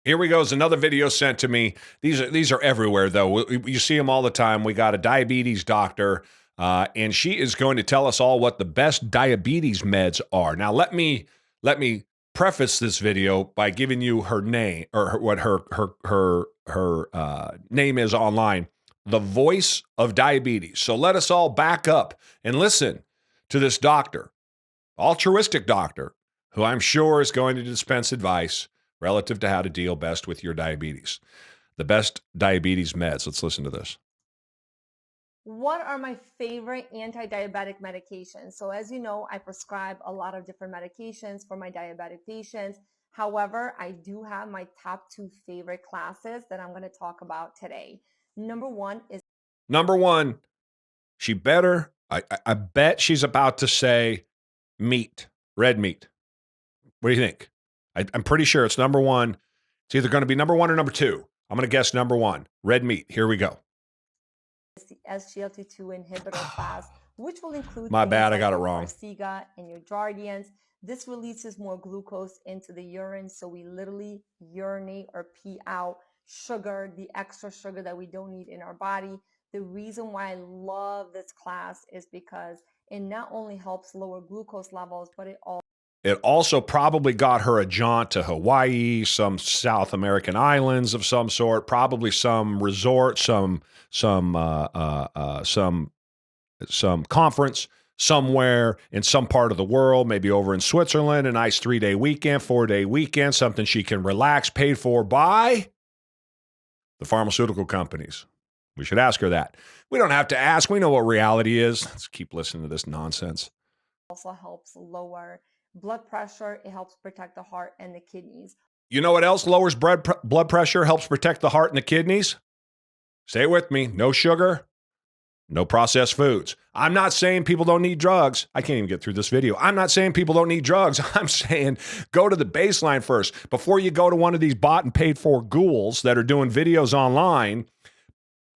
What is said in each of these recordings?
Here we go. Is another video sent to me. These are everywhere, though. You see them all the time. We got a diabetes doctor, and she is going to tell us all what the best diabetes meds are. Now, let me preface this video by giving you her name, or what her name is online. The voice of diabetes. So let us all back up and listen to this doctor, altruistic doctor, who I'm sure is going to dispense advice relative to how to deal best with your diabetes. The best diabetes meds. Let's listen to this. What are my favorite anti-diabetic medications? So as you know, I prescribe a lot of different medications for my diabetic patients. However, I do have my top 2 favorite classes that I'm going to talk about today. Number one, she better, I bet she's about to say meat, red meat. What do you think? I'm pretty sure it's number 1. It's either going to be number 1 or number 2. I'm going to guess number 1, red meat. Here we go. It's the SGLT2 inhibitor class, which will include My bad, I got it wrong. Farxiga and your Jardiance. This releases more glucose into the urine, so we literally urinate or pee out sugar, the extra sugar that we don't need in our body. The reason why I love this class is because it not only helps lower glucose levels, but it also probably got her a jaunt to Hawaii, some South American islands of some sort, probably some resort, some conference somewhere in some part of the world, maybe over in Switzerland, a nice 3-day weekend, 4-day weekend, something she can relax, paid for by the pharmaceutical companies. We should ask her that. We don't have to ask. We know what reality is. Let's keep listening to this nonsense. Also helps lower blood pressure. It helps protect the heart and the kidneys. You know what else lowers blood pressure, helps protect the heart and the kidneys? Stay with me. No sugar, no processed foods. I'm not saying people don't need drugs. I can't even get through this video. I'm not saying people don't need drugs. I'm saying go to the baseline first. Before you go to one of these bought and paid for ghouls that are doing videos online,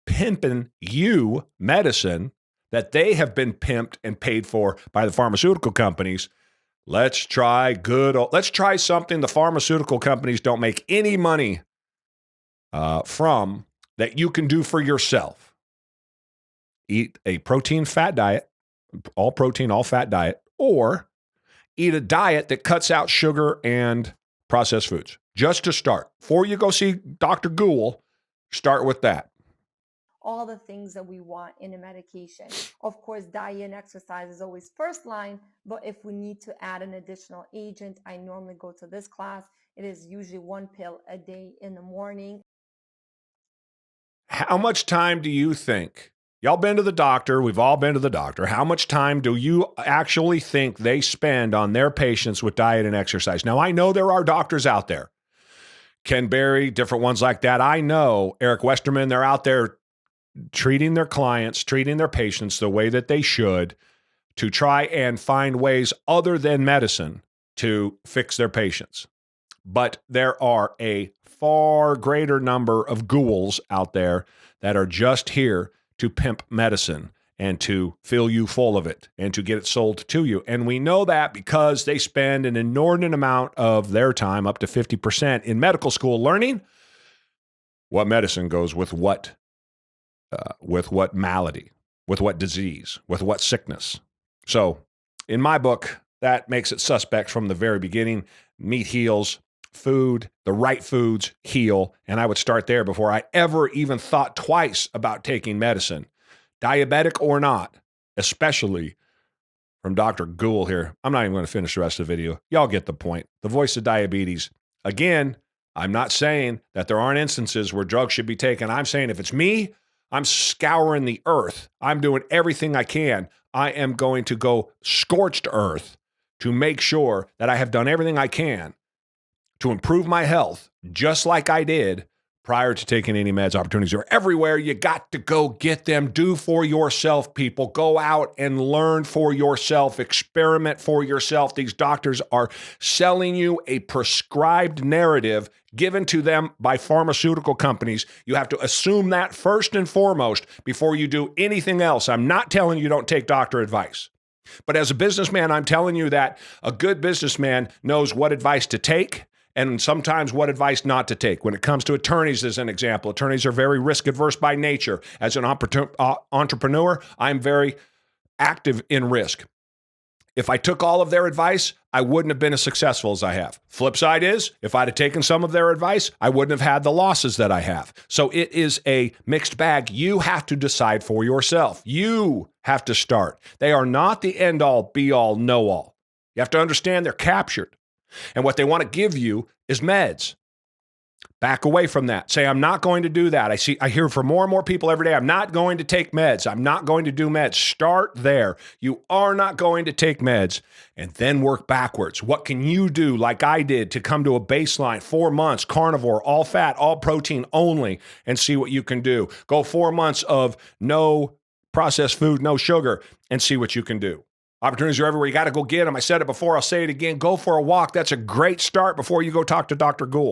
pimping you medicine that they have been pimped and paid for by the pharmaceutical companies. Let's try something the pharmaceutical companies don't make any money from that you can do for yourself. Eat a protein fat diet, all protein, all fat diet, or eat a diet that cuts out sugar and processed foods. Just to start. Before you go see Dr. Ghoul, start with that. All the things that we want in a medication. Of course, diet and exercise is always first line, but if we need to add an additional agent, I normally go to this class. It is usually 1 pill a day in the morning. How much time do you think? Y'all been to the doctor. We've all been to the doctor. How much time do you actually think they spend on their patients with diet and exercise? Now, I know there are doctors out there. Ken Berry, different ones like that. I know Eric Westerman, they're out there treating their clients, treating their patients the way that they should to try and find ways other than medicine to fix their patients. But there are a far greater number of ghouls out there that are just here to pimp medicine and to fill you full of it and to get it sold to you. And we know that because they spend an inordinate amount of their time, up to 50%, in medical school learning what medicine goes with what malady, with what disease, with what sickness. So in my book, that makes it suspect from the very beginning. Meat heals, food, the right foods heal, and I would start there before I ever even thought twice about taking medicine, diabetic or not, especially from Dr. Ghoul here. I'm not even going to finish the rest of the video. Y'all get the point. The voice of diabetes. Again, I'm not saying that there aren't instances where drugs should be taken. I'm saying if it's me, I'm scouring the earth. I'm doing everything I can. I am going to go scorched earth to make sure that I have done everything I can to improve my health, just like I did prior to taking any meds. Opportunities are everywhere. You got to go get them. Do for yourself, people. Go out and learn for yourself. Experiment for yourself. These doctors are selling you a prescribed narrative given to them by pharmaceutical companies. You have to assume that first and foremost before you do anything else. I'm not telling you don't take doctor advice. But as a businessman, I'm telling you that a good businessman knows what advice to take and sometimes what advice not to take. When it comes to attorneys, as an example, attorneys are very risk adverse by nature. As an entrepreneur, I'm very active in risk. If I took all of their advice, I wouldn't have been as successful as I have. Flip side is, if I'd have taken some of their advice, I wouldn't have had the losses that I have. So it is a mixed bag. You have to decide for yourself. You have to start. They are not the end all, be all, know all. You have to understand they're captured. And what they want to give you is meds. Back away from that. Say, I'm not going to do that. I hear from more and more people every day, I'm not going to take meds. I'm not going to do meds. Start there. You are not going to take meds, and then work backwards. What can you do, like I did, to come to a baseline, 4 months, carnivore, all fat, all protein only, and see what you can do. Go 4 months of no processed food, no sugar, and see what you can do. Opportunities are everywhere. You got to go get them. I said it before. I'll say it again. Go for a walk. That's a great start before you go talk to Dr. Ghoul.